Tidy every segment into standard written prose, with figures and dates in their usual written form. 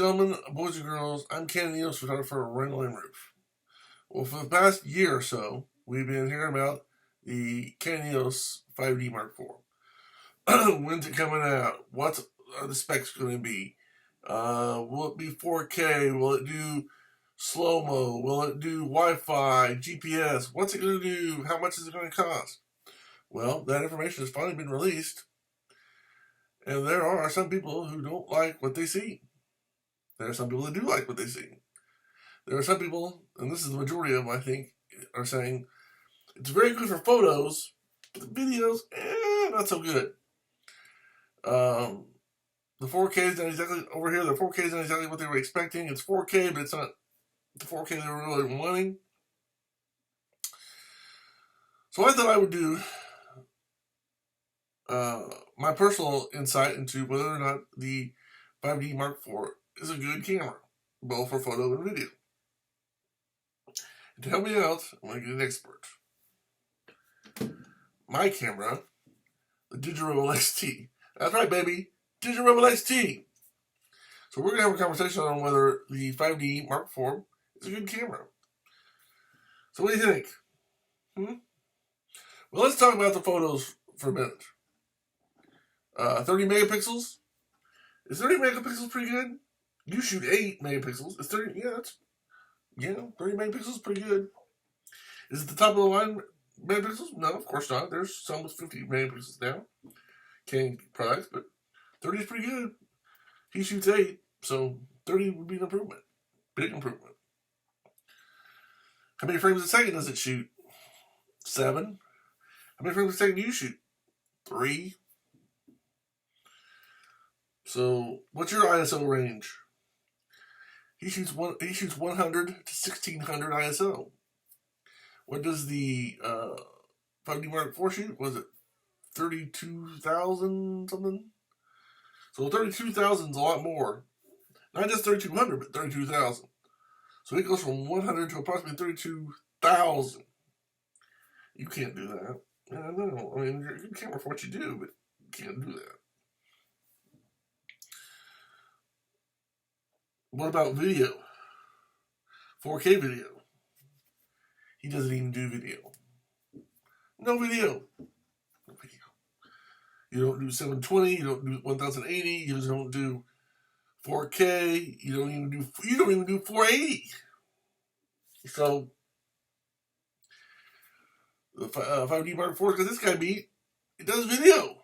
gentlemen, boys and girls, I'm Canon EOS photographer Randall M. Rueff. Well, for the past year or so, we've been hearing about the Canon EOS 5D Mark IV. When's it coming out? What are the specs going to be? Will it be 4K? Will it do slow-mo? Will it do Wi-Fi, GPS? What's it going to do? How much is it going to cost? Well, that information has finally been released. And there are some people who don't like what they see. There are some people that do like what they see. There are some people, and this is the majority of them, I think, are saying it's very good for photos, but the videos, not so good. The 4K is not exactly, over here, the 4K is not exactly what they were expecting. It's 4K, but it's not the 4K they were really wanting. So I thought I would do my personal insight into whether or not the 5D Mark IV is a good camera, both for photo and video. And to help me out, I'm going to get an expert. My camera, the Digital XT. That's right, baby, Digital XT. So we're going to have a conversation on whether the 5D Mark IV is a good camera. So what do you think? Well, let's talk about the photos for a minute. 30 megapixels. Is 30 megapixels pretty good? You shoot 8 megapixels. It's 30. Yeah, 30 megapixels is pretty good. Is it the top of the line megapixels? No, of course not. There's some with 50 megapixels now. Canon products, but 30 is pretty good. He shoots 8, so 30 would be an improvement. Big improvement. How many frames a second does it shoot? 7. How many frames a second do you shoot? 3. So, what's your ISO range? He shoots 100 to 1600 ISO. What does the 5D Mark IV shoot? Was it 32,000 something? So 32,000 is a lot more. Not just 3,200, but 32,000. So it goes from 100 to approximately 32,000. You can't do that. I know. I mean, you're a good camera for what you do, but you can't do that. What about video? 4K video. He doesn't even do video. No video. No video. You don't do 720. You don't do 1080. You don't do 4K. You don't even do 480. So the 5D Mark IV, because this guy beat, it does video.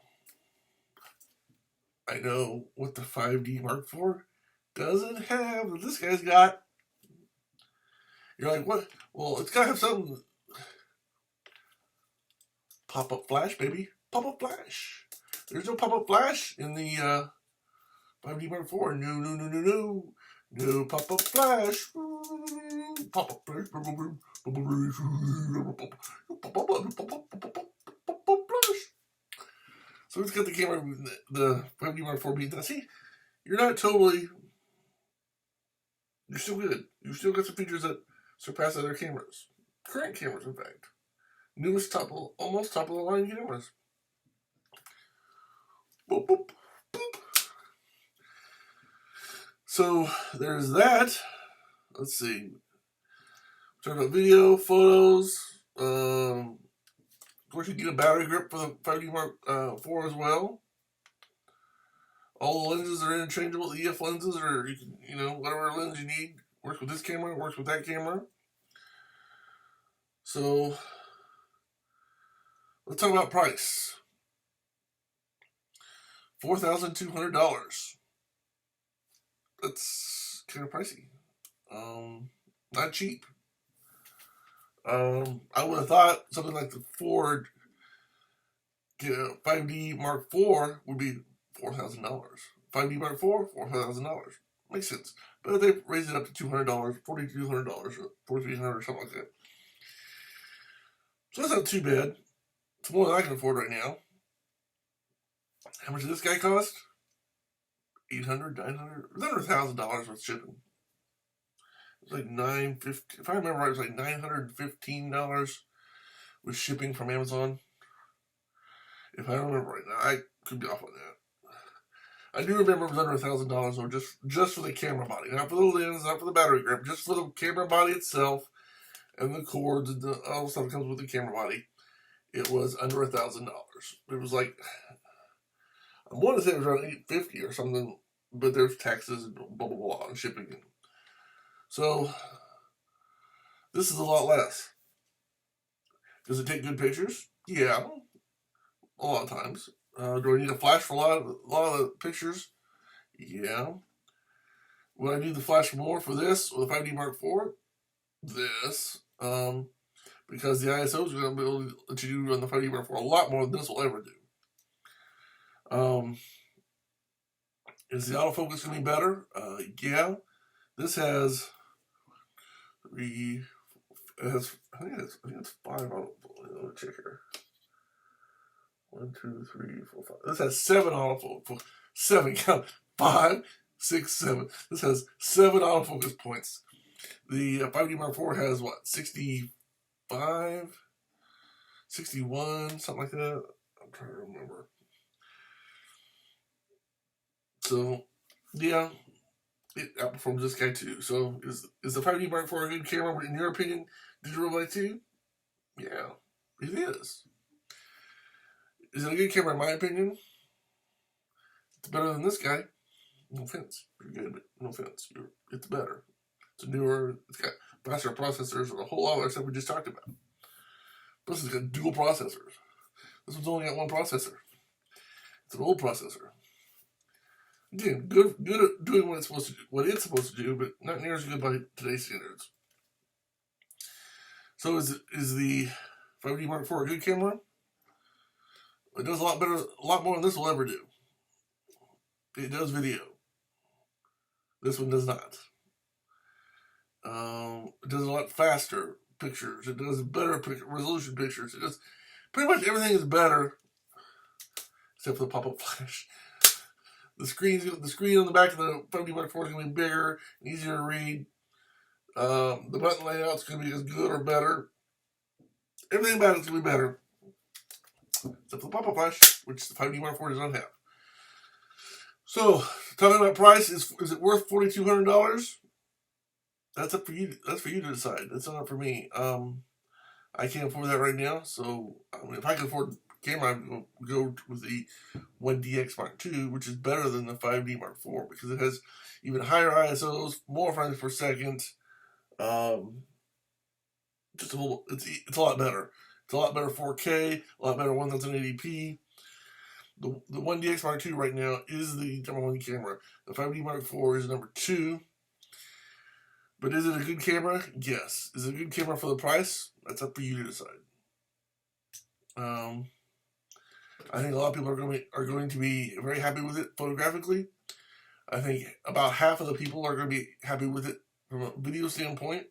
I know what the 5D Mark IV doesn't have that this guy's got. You're like, what? Well, it's got to have something. Pop-up flash, baby. Pop-up flash. There's no pop-up flash in the 5D Mark IV. No. No pop-up flash. Pop-up flash. Pop-up flash. So it's got the camera, the 5D Mark IV beat that. See, you're not totally. You're still good. You still got some features that surpass other cameras. Current cameras, in fact. Newest almost top of the line cameras. Boop, boop, boop. So there's that. Let's see. Talk about video, photos. Of course, you get a battery grip for the 5D Mark IV as well. All the lenses are interchangeable. EF lenses, or you can, whatever lens you need, works with this camera, works with that camera. So let's talk about price. $4,200. That's kind of pricey. Not cheap. I would have thought something like the Ford 5D Mark IV would be $4,000. 5D Mark IV, $4,000. Makes sense. But they raised it up to $200, $4,200, or $4,300, something like that. So that's not too bad. It's more than I can afford right now. How much did this guy cost? $800, $900, under $1,000 with shipping. It was like $950. If I remember right, it was like $915 with shipping from Amazon. If I remember right now, I could be off on that. I do remember it was under $1,000, or just for the camera body, not for the lens, not for the battery grip, just for the camera body itself and the cords and all the stuff that comes with the camera body. It was under $1,000. It was like, I want to say it was around $850 or something, but there's taxes and blah blah blah and shipping. So this is a lot less. Does it take good pictures? Yeah, a lot of times. Do I need a flash for a lot of the pictures? Yeah. Would I need the flash more for this or the 5D Mark IV? This. Because the ISO is going to be able to let you do on the 5D Mark IV a lot more than this will ever do. Is the autofocus going to be better? Yeah. This has I think it's 5 autofocus. Let me check here. 1, 2, 3, 4, 5. This has 7 autofocus. 7 count. 5, 6, 7. This has 7 autofocus points. The 5D Mark IV has what? 65, 61, something like that. I'm trying to remember. So, yeah, it outperforms this guy too. So, is the 5D Mark IV a good camera in your opinion? Did you really like too? Yeah, it is. Is it a good camera in my opinion? It's better than this guy. No offense, you're good, but no offense, it's better. It's newer. It's got faster processors and a whole lot of other stuff we just talked about. Plus, it's got dual processors. This one's only got one processor. It's an old processor. Again, good at doing what it's supposed to do, but not near as good by today's standards. So is the 5D Mark IV a good camera? It does a lot better, a lot more than this will ever do. It does video. This one does not. It does a lot faster pictures. It does better resolution pictures. It does pretty much everything is better, except for the pop-up flash. The screen on the back of the 5D Mark IV is going to be bigger, easier to read. The button layout is going to be as good or better. Everything about it is going to be better, except for the pop-up flash, which the 5D Mark IV does not have. So, talking about price, is it worth $4,200? That's up for you. That's for you to decide. That's not up for me. I can't afford that right now. So, if I could afford the camera, I'd go with the 1DX Mark II, which is better than the 5D Mark IV because it has even higher ISOs, more frames per second. Just a little. It's a lot better. It's a lot better 4K, a lot better 1080p. The 1DX Mark II right now is the number 1 camera. The 5D Mark IV is number 2. But is it a good camera? Yes. Is it a good camera for the price? That's up for you to decide. I think a lot of people are going to be very happy with it photographically. I think about half of the people are going to be happy with it from a video standpoint.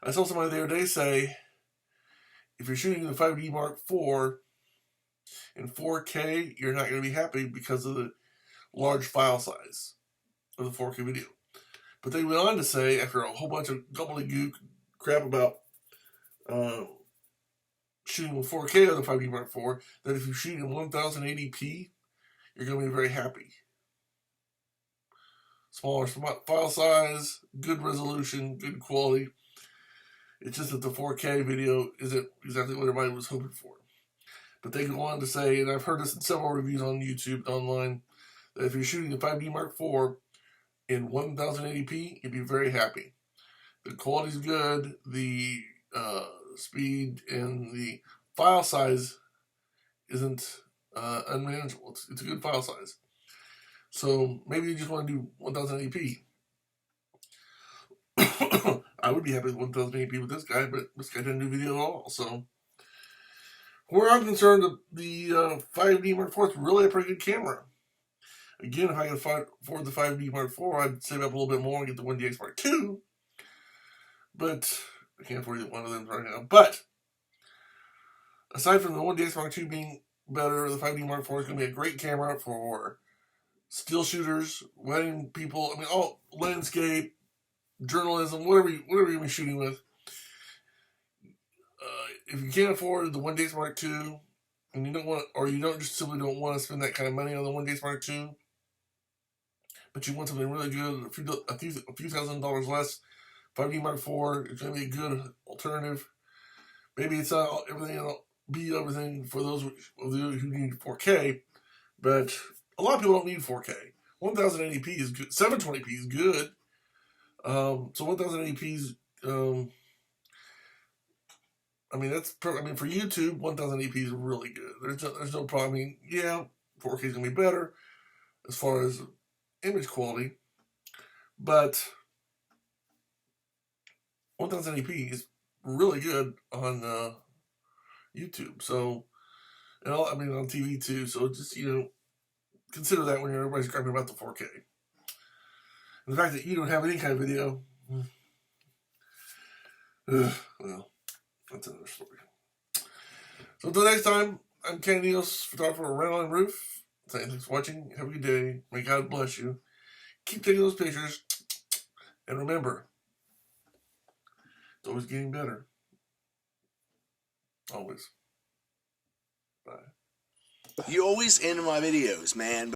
I saw somebody the other day say, if you're shooting the 5D Mark IV in 4K, you're not going to be happy because of the large file size of the 4K video. But they went on to say, after a whole bunch of gobbledygook crap about shooting with 4K on the 5D Mark IV, that if you shoot in 1080p, you're going to be very happy. Smaller file size, good resolution, good quality. It's just that the 4K video isn't exactly what everybody was hoping for. But they go on to say, and I've heard this in several reviews on YouTube, online, that if you're shooting the 5D Mark IV in 1080p, you'd be very happy. The quality's good, the speed and the file size isn't unmanageable. It's a good file size. So maybe you just want to do 1080p. I would be happy with 1080p with this guy, but this guy didn't do video at all. So, where I'm concerned, the 5D Mark IV is really a pretty good camera. Again, if I could afford the 5D Mark IV, I'd save up a little bit more and get the 1DX Mark II. But I can't afford either one of them right now. But aside from the 1DX Mark II being better, the 5D Mark IV is going to be a great camera for still shooters, wedding people. I mean, all landscape, journalism, whatever you're going to be shooting with. If you can't afford the 1DX Mark II, and you don't want, or you don't just simply don't want to spend that kind of money on the 1Day Mark II, but you want something really good, a few $1,000s less, 5D Mark IV, it's going to be a good alternative. Maybe it's everything for those of you who need 4K, but a lot of people don't need 4K. 1080p is good. 720p is good. So 1080p is, I mean, for YouTube, 1080p is really good. There's no problem. I mean, yeah, 4K is going to be better as far as image quality, but 1080p is really good on YouTube. So, I mean, on TV too. So just, consider that when everybody's griping about the 4K. And the fact that you don't have any kind of video, well, that's another story. So until next time, I'm Canon EOS photographer RandallMRueff. Thanks for watching. Have a good day. May God bless you. Keep taking those pictures. And remember, it's always getting better. Always. Bye. You always end my videos, man.